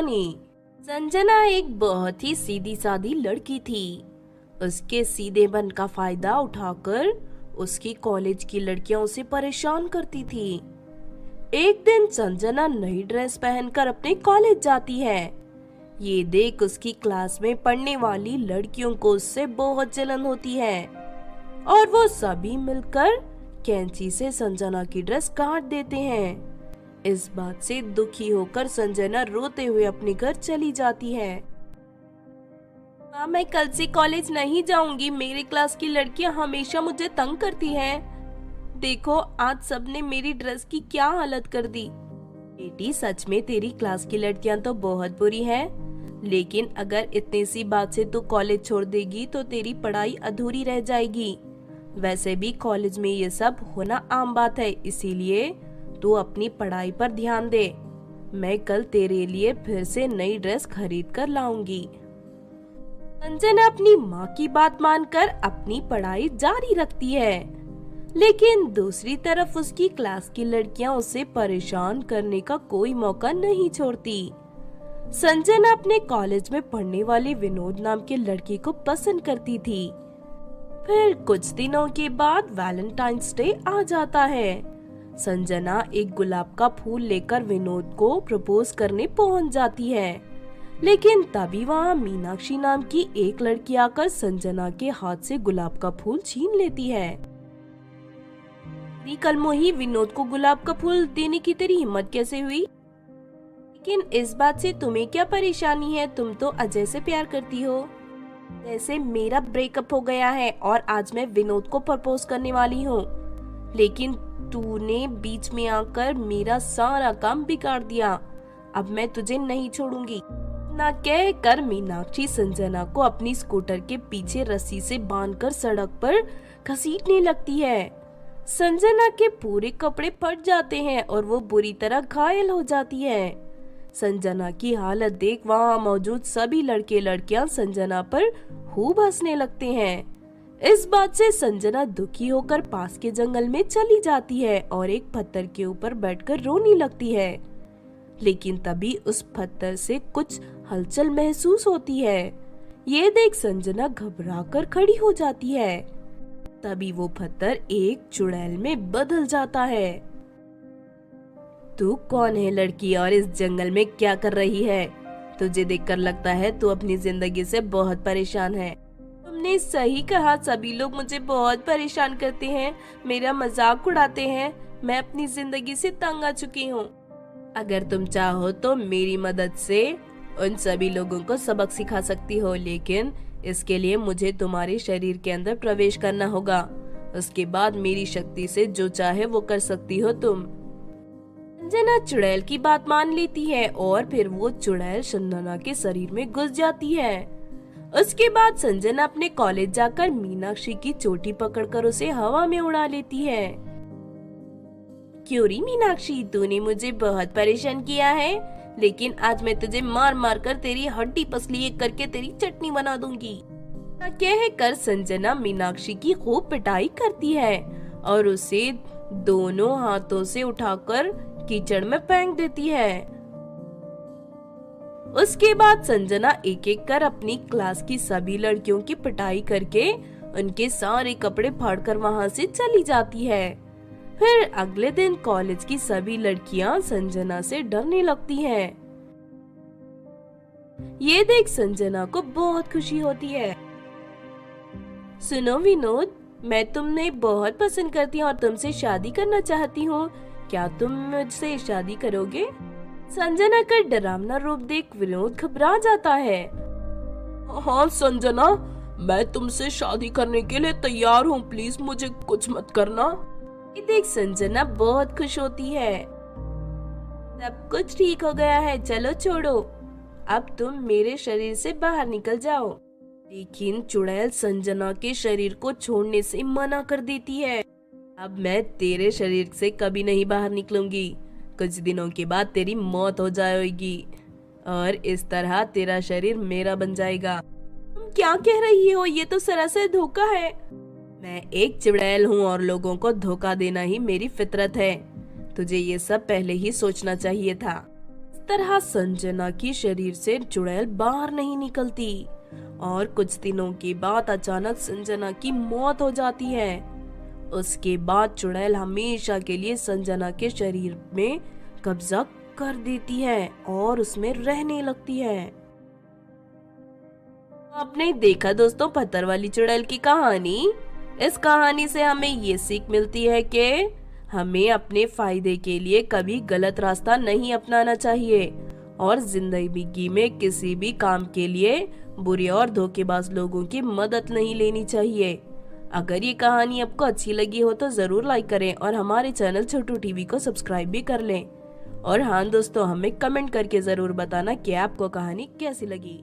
नहीं। संजना एक बहुत ही सीधी सादी लड़की थी। उसके सीधेपन का फायदा उठाकर उसकी कॉलेज की लड़कियां उसे परेशान करती थी। एक दिन संजना नई ड्रेस पहनकर अपने कॉलेज जाती है। ये देख उसकी क्लास में पढ़ने वाली लड़कियों को उससे बहुत जलन होती है और वो सभी मिलकर कैंची से संजना की ड्रेस काट देते हैं। इस बात से दुखी होकर संजना रोते हुए अपने घर चली जाती है। माँ, मैं कल से कॉलेज नहीं जाऊंगी। मेरी क्लास की लड़कियां हमेशा मुझे तंग करती हैं। देखो आज सबने मेरी ड्रेस की क्या हालत कर दी। बेटी, सच में तेरी क्लास की लड़कियां तो बहुत बुरी हैं, लेकिन अगर इतनी सी बात से तू कॉलेज छोड़ देगी तो तेरी पढ़ाई अधूरी रह जाएगी। वैसे भी कॉलेज में ये सब होना आम बात है, इसीलिए तू अपनी पढ़ाई पर ध्यान दे। मैं कल तेरे लिए फिर से नई ड्रेस खरीद कर लाऊंगी। संजना अपनी माँ की बात मानकर अपनी पढ़ाई जारी रखती है, लेकिन दूसरी तरफ उसकी क्लास की लड़कियां उसे परेशान करने का कोई मौका नहीं छोड़ती। संजना अपने कॉलेज में पढ़ने वाले विनोद नाम के लड़के को पसंद करती थी। फिर कुछ दिनों के बाद वैलेंटाइंस डे आ जाता है। संजना एक गुलाब का फूल लेकर विनोद को प्रपोज करने पहुंच जाती है, लेकिन तभी वहाँ मीनाक्षी नाम की एक लड़की आकर संजना के हाथ से गुलाब का फूल छीन लेती है। कल मोही, विनोद को गुलाब का फूल देने की तेरी हिम्मत कैसे हुई? लेकिन इस बात से तुम्हें क्या परेशानी है? तुम तो अजय से प्यार करती हो। जैसे मेरा ब्रेकअप हो गया है और आज मैं विनोद को प्रपोज करने वाली हूँ, लेकिन तूने बीच में आकर मेरा सारा काम बिगाड़ दिया। अब मैं तुझे नहीं छोड़ूंगी। ना कह कर मीनाक्षी संजना को अपनी स्कूटर के पीछे रस्सी से बांधकर सड़क पर घसीटने लगती है। संजना के पूरे कपड़े फट जाते हैं और वो बुरी तरह घायल हो जाती है। संजना की हालत देख वहाँ मौजूद सभी लड़के लड़कियां संजना पर खूब हंसने लगते हैं। इस बात से संजना दुखी होकर पास के जंगल में चली जाती है और एक पत्थर के ऊपर बैठकर रोने लगती है। लेकिन तभी उस पत्थर से कुछ हलचल महसूस होती है। ये देख संजना घबराकर खड़ी हो जाती है। तभी वो पत्थर एक चुड़ैल में बदल जाता है। तू कौन है लड़की और इस जंगल में क्या कर रही है? तुझे देखकर लगता है तू अपनी जिंदगी से बहुत परेशान है। तुमने सही कहा, सभी लोग मुझे बहुत परेशान करते हैं, मेरा मजाक उड़ाते हैं। मैं अपनी जिंदगी से तंग आ चुकी हूँ। अगर तुम चाहो तो मेरी मदद से उन सभी लोगों को सबक सिखा सकती हो, लेकिन इसके लिए मुझे तुम्हारे शरीर के अंदर प्रवेश करना होगा। उसके बाद मेरी शक्ति से जो चाहे वो कर सकती हो तुम। संजना चुड़ैल की बात मान लेती है और फिर वो चुड़ैल संजना के शरीर में घुस जाती है। उसके बाद संजना अपने कॉलेज जाकर मीनाक्षी की चोटी पकड़कर उसे हवा में उड़ा लेती है। क्यों री मीनाक्षी, तूने मुझे बहुत परेशान किया है, लेकिन आज मैं तुझे मार मार कर तेरी हड्डी पसली एक करके तेरी चटनी बना दूंगी। कह कर संजना मीनाक्षी की खूब पिटाई करती है और उसे दोनों हाथों से उठाकर कीचड़ में फेंक देती है। उसके बाद संजना एक एक कर अपनी क्लास की सभी लड़कियों की पिटाई करके उनके सारे कपड़े फाड़कर वहां से चली जाती है। फिर अगले दिन कॉलेज की सभी लड़कियां संजना से डरने लगती हैं। ये देख संजना को बहुत खुशी होती है। सुनो विनोद, मैं तुम्हें बहुत पसंद करती हूँ और तुमसे शादी करना चाहती हूँ। क्या तुम मुझसे शादी करोगे? संजना का डरावना रूप देख विनोद घबरा जाता है। हाँ संजना, मैं तुमसे शादी करने के लिए तैयार हूँ, प्लीज मुझे कुछ मत करना। ये देख संजना बहुत खुश होती है। सब कुछ ठीक हो गया है, चलो छोड़ो, अब तुम मेरे शरीर से बाहर निकल जाओ। लेकिन चुड़ैल संजना के शरीर को छोड़ने से मना कर देती है। अब मैं तेरे शरीर से कभी नहीं बाहर निकलूंगी। कुछ दिनों के बाद तेरी मौत हो जाएगी और इस तरह तेरा शरीर मेरा बन जाएगा। तुम क्या कह रही हो? ये तो सरासर धोखा है। मैं एक चुड़ैल हूँ और लोगों को धोखा देना ही मेरी फितरत है। तुझे ये सब पहले ही सोचना चाहिए था। इस तरह संजना की शरीर से चुड़ैल बाहर नहीं निकलती और कुछ दिनों के बाद अचानक संजना की मौत हो जाती है। उसके बाद चुड़ैल हमेशा के लिए संजना के शरीर में कब्जा कर देती है और उसमें रहने लगती है। आपने देखा दोस्तों पत्थर वाली चुड़ैल की कहानी। इस कहानी से हमें ये सीख मिलती है कि हमें अपने फायदे के लिए कभी गलत रास्ता नहीं अपनाना चाहिए और जिंदगी में किसी भी काम के लिए बुरे और धोखेबाज लोगों की मदद नहीं लेनी चाहिए। अगर ये कहानी आपको अच्छी लगी हो तो जरूर लाइक करें और हमारे चैनल छोटू टीवी को सब्सक्राइब भी कर लें। और हाँ दोस्तों, हमें कमेंट करके जरूर बताना कि आपको कहानी कैसी लगी।